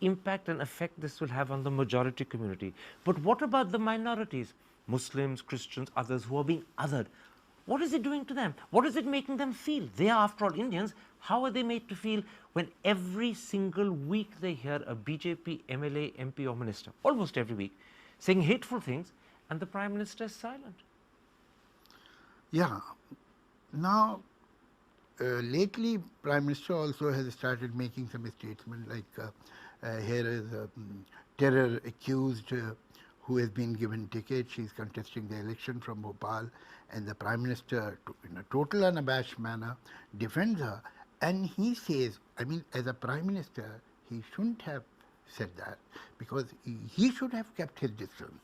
impact and effect this will have on the majority community. But what about the minorities? Muslims, Christians, others who are being othered. What is it doing to them? What is it making them feel? They are, after all, Indians. How are they made to feel when every single week they hear a BJP MLA, MP, or minister, almost every week, saying hateful things, and the Prime Minister is silent? Yeah. Now, lately, Prime Minister also has started making some statements like here is a terror accused who has been given ticket. She is contesting the election from Bhopal, and the Prime Minister, in a total unabashed manner, defends her. And he says, I mean, as a Prime Minister, he shouldn't have said that because he should have kept his distance.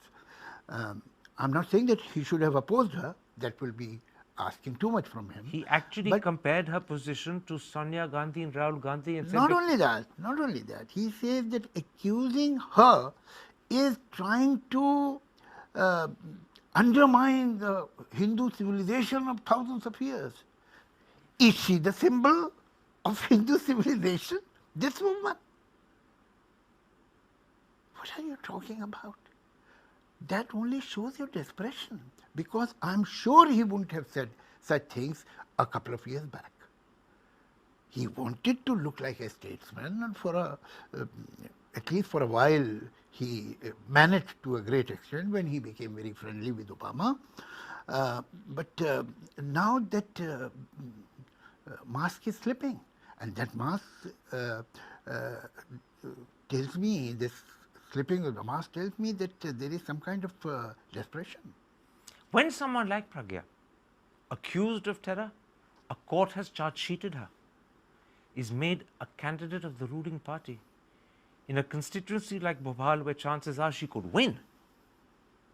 I'm not saying that he should have opposed her. That will be asking too much from him. He actually But compared her position to Sonia Gandhi and Rahul Gandhi and said, not only that, he says that accusing her is trying to uh, undermine the Hindu civilization of thousands of years. Is she the symbol of Hindu civilization? This woman? What are you talking about? That only shows your desperation, because I'm sure he wouldn't have said such things a couple of years back. He wanted to look like a statesman, and at least for a while, he managed to a great extent when he became very friendly with Obama. But now that mask is slipping, and that mask tells me, this slipping of the mask tells me that there is some kind of desperation. when someone like Pragya, accused of terror, a court has charge sheeted her, is made a candidate of the ruling party in a constituency like Bhopal, where chances are she could win,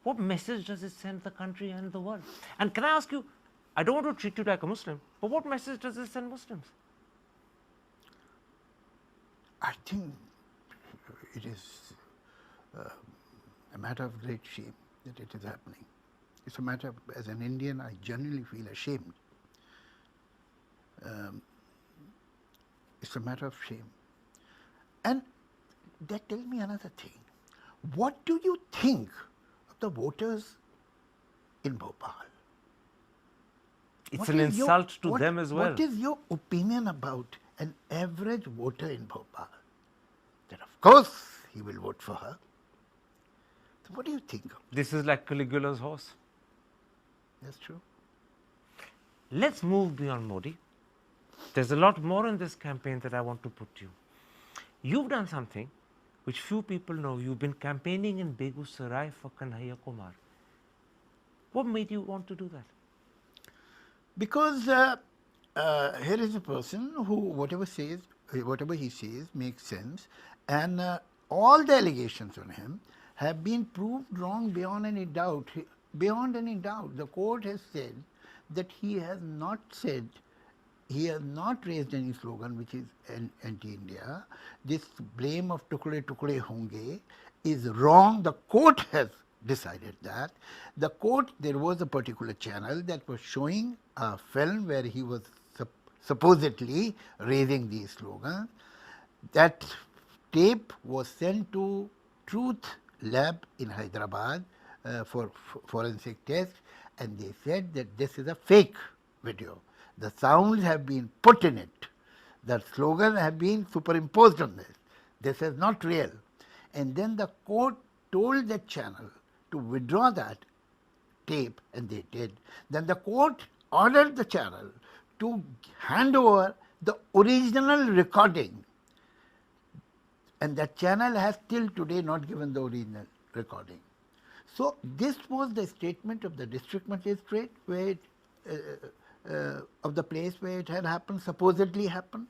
what message does it send the country and the world? And can I ask you, I don't want to treat you like a Muslim, but what message does it send Muslims? I think it is a matter of great shame that it is happening. It's a matter of, as an Indian, I genuinely feel ashamed. It's a matter of shame. And that tells me another thing. What do you think of the voters in Bhopal? It's an insult to them as well. What is your opinion about an average voter in Bhopal? That of course he will vote for her. So what do you think of This is like Caligula's horse. That's true. Let's move beyond Modi. There's a lot more in this campaign that I want to put to you. You've done something which few people know. You've been campaigning in Begusarai for Kanhaiya Kumar. What made you want to do that? Because here is a person who whatever he says makes sense, and all the allegations on him have been proved wrong beyond any doubt. Beyond any doubt, the court has said that he has not raised any slogan which is anti-India. This blame of tukde tukde honge is wrong. The court has decided that. There was a particular channel that was showing a film where he was supposedly raising these slogans. That tape was sent to Truth Lab in Hyderabad for forensic test, and they said that this is a fake video. The sounds have been put in it. The slogans have been superimposed on this. This is not real. And then the court told that channel to withdraw that tape, and they did. Then the court ordered the channel to hand over the original recording, and that channel has till today not given the original recording. So this was the statement of the district magistrate where of the place where it had happened, supposedly happened,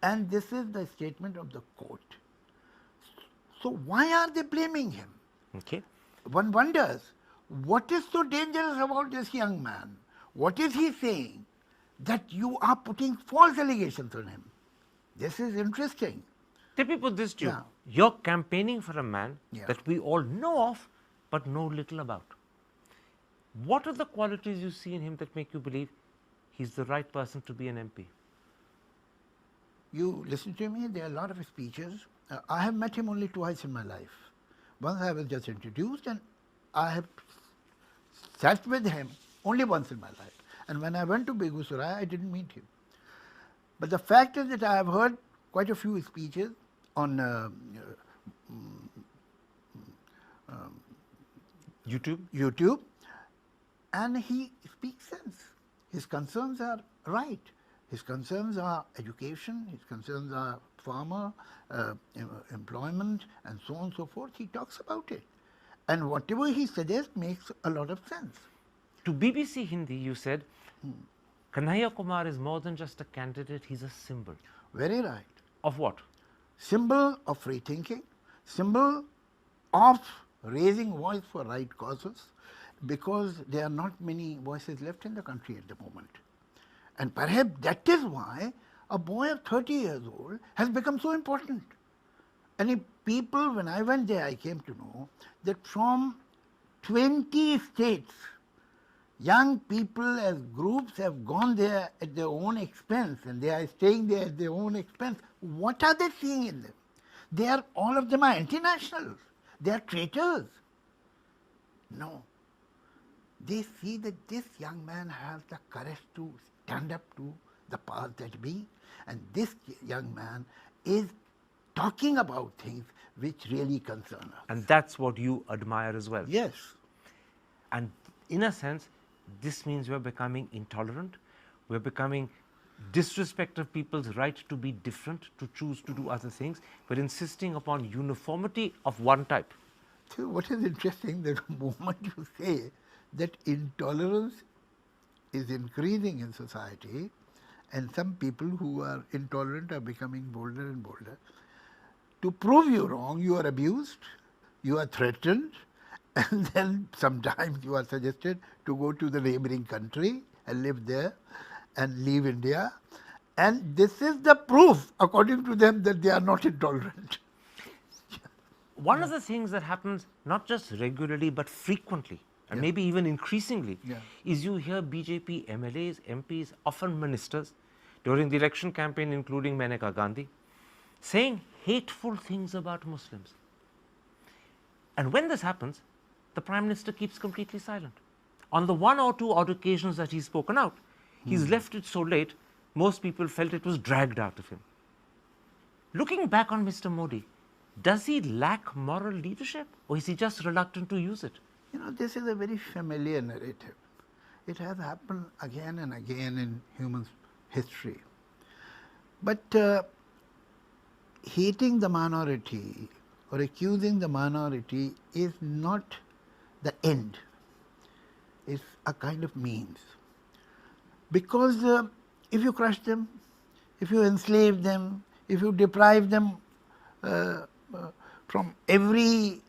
and this is the statement of the court. So why are they blaming him? Okay. One wonders, what is so dangerous about this young man? What is he saying that you are putting false allegations on him? This is interesting. Let me put this to you. Yeah. You're campaigning for a man Yeah. that we all know of but know little about. What are the qualities you see in him that make you believe he's the right person to be an MP? You listen to me, there are a lot of speeches I have met him only twice in my life. Once I was just introduced, and I have sat with him only once in my life. And when I went to Begusarai, I didn't meet him. But the fact is that I have heard quite a few speeches on YouTube, and he speaks sense. His concerns are right. His concerns are education, his concerns are farmer, employment, and so on and so forth. He talks about it. And whatever he suggests makes a lot of sense. To BBC Hindi, you said, Kanhaiya Kumar is more than just a candidate, he's a symbol. Very right. Of what? Symbol of free thinking, symbol of raising voice for right causes, because there are not many voices left in the country at the moment. And perhaps that is why a boy of 30 years old has become so important. And if people, when I went there, I came to know that from 20 states, young people as groups have gone there at their own expense, and they are staying there at their own expense. What are they seeing in them? They are, all of them are anti-nationals. They are traitors. No. They see that this young man has the courage to stand up to the powers that be, and this young man is talking about things which really concern us. And that's what you admire as well. Yes. And in a sense, this means we're becoming intolerant, we're becoming disrespect of people's right to be different, to choose to do other things. We're insisting upon uniformity of one type. So what is interesting, that the moment you say that intolerance is increasing in society, and some people who are intolerant are becoming bolder and bolder, to prove you wrong, you are abused, you are threatened, and then sometimes you are suggested to go to the neighboring country and live there and leave India. And this is the proof, according to them, that they are not intolerant. One of the things that happens not just regularly but frequently, and maybe even increasingly, is you hear BJP MLAs, MPs, often ministers, during the election campaign, including Maneka Gandhi, saying hateful things about Muslims. And when this happens, the Prime Minister keeps completely silent. On the one or two odd occasions that he's spoken out, he's left it so late, most people felt it was dragged out of him. Looking back on Mr. Modi, does he lack moral leadership, or is he just reluctant to use it? You know, this is a very familiar narrative. It has happened again and again in human history. But hating the minority or accusing the minority is not the end. It's a kind of means. Because if you crush them, if you enslave them, if you deprive them from every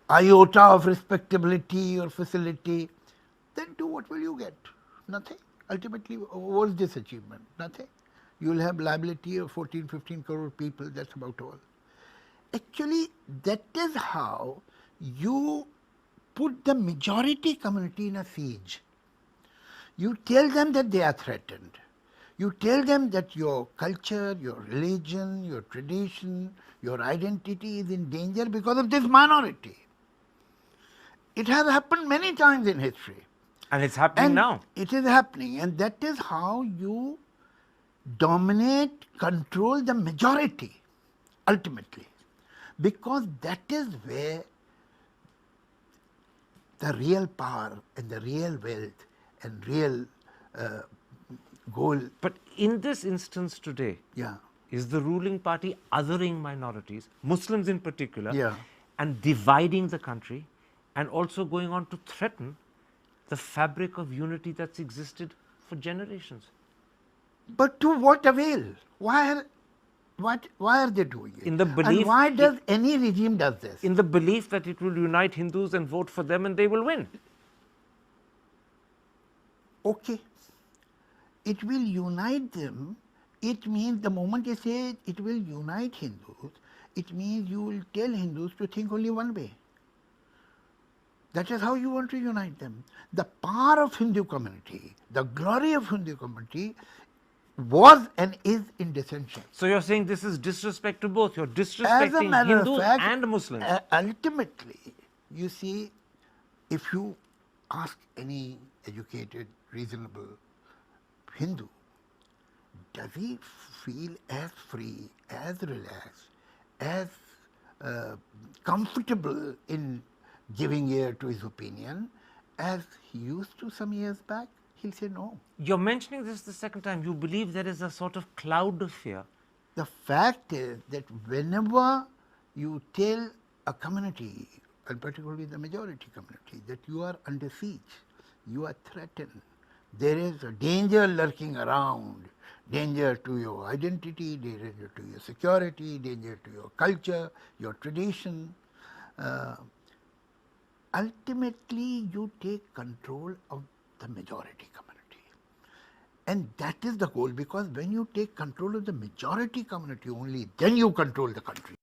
iota of respectability or facility, then do what will you get? Nothing. Ultimately, what is this achievement? Nothing. You will have liability of 14, 15 crore people, that's about all. Actually, that is how you put the majority community in a siege. You tell them that they are threatened. You tell them that your culture, your religion, your tradition, your identity is in danger because of this minority. It has happened many times in history. And it's happening now. It is happening, and that is how you dominate, control the majority, ultimately. Because that is where the real power and the real wealth and real goal. But in this instance today, is the ruling party othering minorities, Muslims in particular, and dividing the country, and also going on to threaten the fabric of unity that's existed for generations? But to what avail? Why are they doing it? In the belief, and why does any regime does this? In the belief that it will unite Hindus and vote for them and they will win. Okay. It will unite them. It means the moment you say it will unite Hindus, it means you will tell Hindus to think only one way. That is how you want to unite them. The power of Hindu community, the glory of Hindu community was and is in dissension. So you're saying this is disrespect to both. You're As a disrespecting matter of Hindus fact, and Muslims. Ultimately, you see, if you ask any educated, reasonable Hindu, does he feel as free, as relaxed, as comfortable in giving ear to his opinion as he used to some years back? He'll say no. You're mentioning this the second time. You believe there is a sort of cloud of fear. The fact is that whenever you tell a community, and particularly the majority community, that you are under siege, you are threatened, there is a danger lurking around, danger to your identity, danger to your security, danger to your culture, your tradition. Ultimately, you take control of the majority community. And that is the goal, because when you take control of the majority community only, then you control the country.